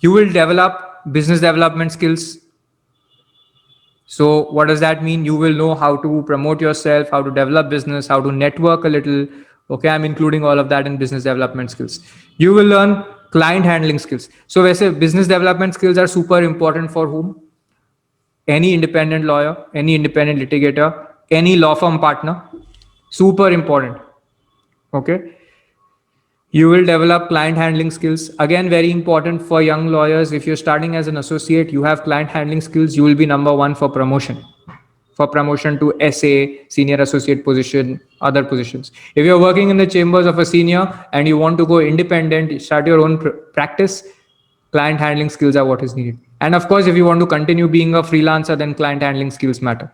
You will develop business development skills. So what does that mean? You will know how to promote yourself, how to develop business, how to network a little. Okay, I'm including all of that in business development skills. You will learn client handling skills. So वैसे business development skills are super important for whom? Any independent lawyer, any independent litigator, any law firm partner. Super important. Okay. You will develop client handling skills. Again, very important for young lawyers. If you're starting as an associate, you have client handling skills, you will be number one for promotion. For promotion to SA, senior associate position, other positions. If you're working in the chambers of a senior and you want to go independent, start your own practice, client handling skills are what is needed. And of course, if you want to continue being a freelancer, then client handling skills matter.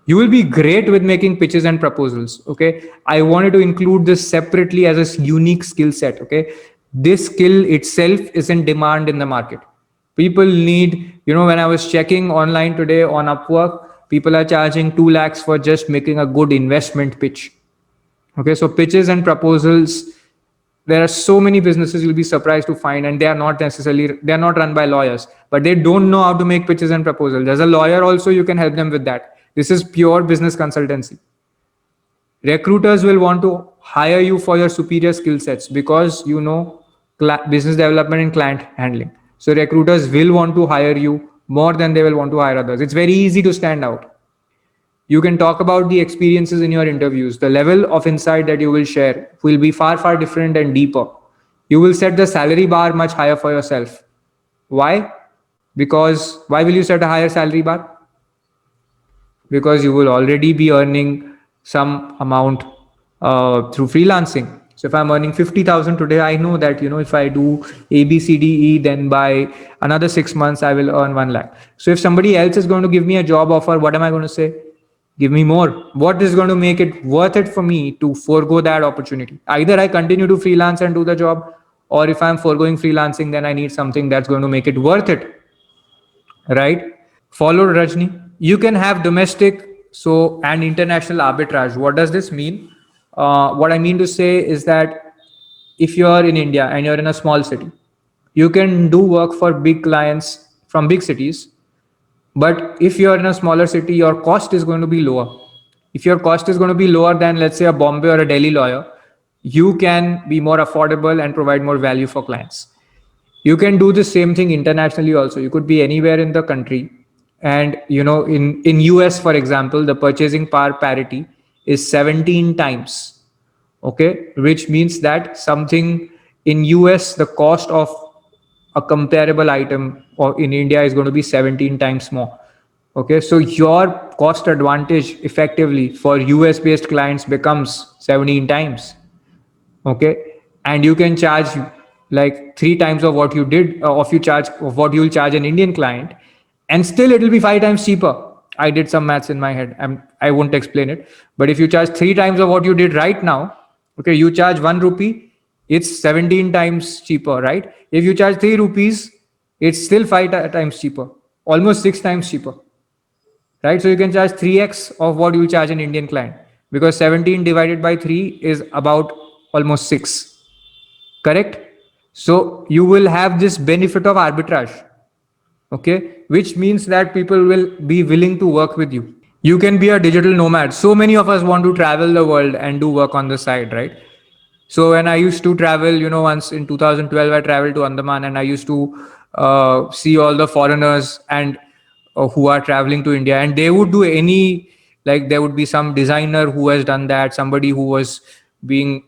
You will be great with making pitches and proposals. Okay. I wanted to include this separately as a unique skill set. Okay. This skill itself is in demand in the market. People need, when I was checking online today on Upwork, people are charging 2 lakhs for just making a good investment pitch. Okay. So pitches and proposals, there are so many businesses you'll be surprised to find, and they're not run by lawyers, but they don't know how to make pitches and proposals. As a lawyer also, you can help them with that. This is pure business consultancy. Recruiters will want to hire you for your superior skill sets because you know business development and client handling. So recruiters will want to hire you more than they will want to hire others. It's very easy to stand out. You can talk about the experiences in your interviews. The level of insight that you will share will be far, far different and deeper. You will set the salary bar much higher for yourself. Why? Because why will you set a higher salary bar? Because you will already be earning some amount through freelancing. So if I'm earning 50,000 today, I know that, if I do A, B, C, D, E, then by another 6 months, I will earn 1 lakh. So if somebody else is going to give me a job offer, what am I going to say? Give me more. What is going to make it worth it for me to forego that opportunity? Either I continue to freelance and do the job, or if I'm foregoing freelancing, then I need something that's going to make it worth it. Right? Followed Rajni. You can have domestic and international arbitrage. What does this mean? What I mean to say is that if you're in India and you're in a small city, you can do work for big clients from big cities. But if you're in a smaller city, your cost is going to be lower. If your cost is going to be lower than, let's say, a Bombay or a Delhi lawyer, you can be more affordable and provide more value for clients. You can do the same thing internationally also. You could be anywhere in the country, and in US, for example, the purchasing power parity is 17 times. Okay, which means that something in US, the cost of a comparable item or in India is going to be 17 times more. Okay, so your cost advantage effectively for US based clients becomes 17 times. Okay, and you can charge like 3 times of what you did of what you'll charge an Indian client, and still it will be 5 times cheaper. I did some maths in my head. I won't explain it, but if you charge 3 times of what you did right now, okay, you charge 1 rupee, it's 17 times cheaper, right? If you charge 3 rupees, it's still 5 times cheaper, almost 6 times cheaper, right? So you can charge 3x of what you charge an Indian client, because 17 divided by 3 is about almost 6. Correct? So you will have this benefit of arbitrage. Okay, which means that people will be willing to work with you. You can be a digital nomad. So many of us want to travel the world and do work on the side, right? So when I used to travel, once in 2012, I traveled to Andaman, and I used to see all the foreigners and who are traveling to India, and they would do like there would be some designer who has done that, somebody who was being,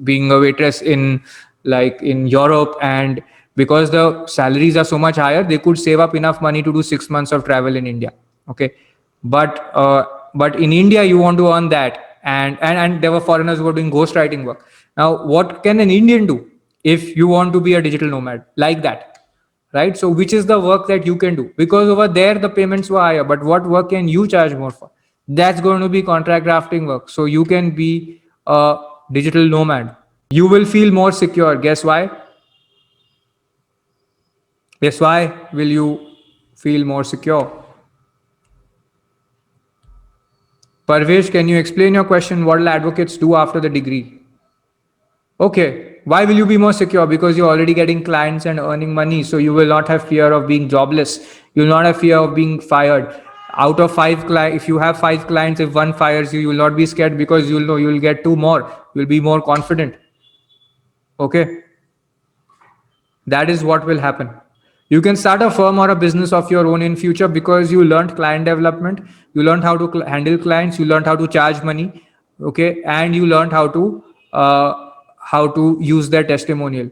being a waitress in Europe, and because the salaries are so much higher, they could save up enough money to do 6 months of travel in India. Okay, but in India you want to earn that, and there were foreigners who were doing ghostwriting work. Now, what can an Indian do if you want to be a digital nomad like that? Right? So which is the work that you can do? Because over there the payments were higher, but what work can you charge more for? That's going to be contract drafting work. So you can be a digital nomad. You will feel more secure. Guess why? Guess why will you feel more secure? Parvesh, can you explain your question? What will advocates do after the degree? Okay, Why will you be more secure? Because you're already getting clients and earning money, so you will not have fear of being jobless. You will not have fear of being fired. Out of five clients, if you have five clients, if one fires you, you will not be scared, because you'll know you will get two more. You'll be more confident. Okay, that is what will happen. You can start a firm or a business of your own in future, because you learned client development, you learned how to handle clients, you learned how to charge money. Okay, and you learned uh, how to use their testimonial.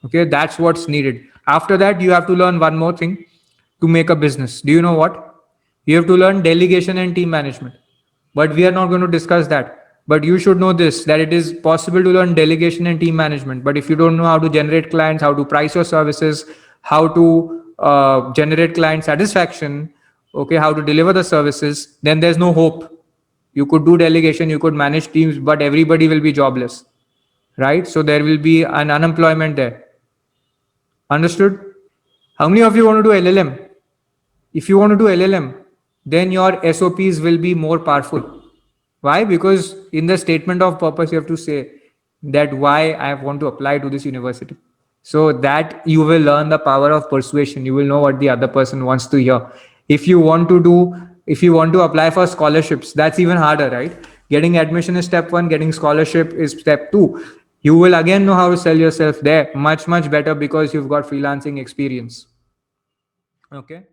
Okay, that's what's needed. After that, you have to learn one more thing to make a business. Do you know what? You have to learn delegation and team management. But we are not going to discuss that. But you should know this, that it is possible to learn delegation and team management. But if you don't know how to generate clients, how to price your services, how to generate client satisfaction, okay, how to deliver the services, then there's no hope. You could do delegation, you could manage teams, but everybody will be jobless, right? So there will be an unemployment there. Understood? How many of you want to do LLM? If you want to do LLM, then your SOPs will be more powerful. Why? Because in the statement of purpose, you have to say that why I want to apply to this university. So that you will learn the power of persuasion. You will know what the other person wants to hear. If you want to do, if you want to apply for scholarships, that's even harder, right? Getting admission is step one, getting scholarship is step two. You will again know how to sell yourself there much, much better, because you've got freelancing experience. Okay.